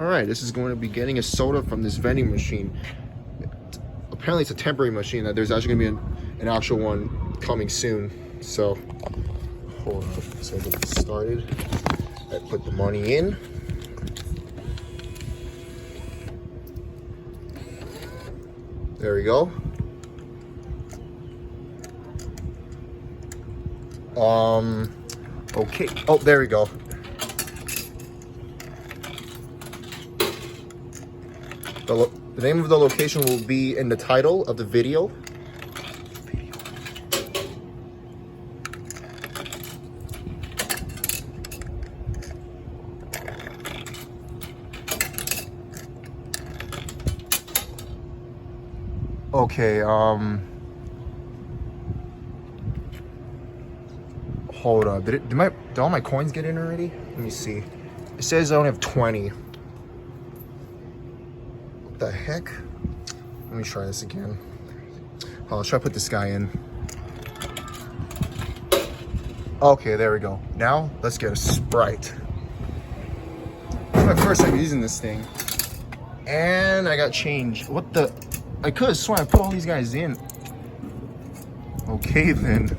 Alright, this is going to be getting a soda from this vending machine. Apparently it's a temporary machine, that there's actually going to be an actual one coming soon. So, hold on, so I'll get this started. I put the money in. There we go. Okay. Oh, there we go. The name of the location will be in the title of the video. Okay, hold up. Did all my coins get in already? Let me see. It says I only have 20. What the heck? Let me try this again. I'll try to put this guy in. Okay, there we go. Now, let's get a Sprite. This is my first time using this thing. And I got change. What the? I could have sworn I put all these guys in. Okay, then.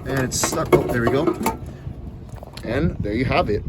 And it's stuck. Oh, there we go. And there you have it.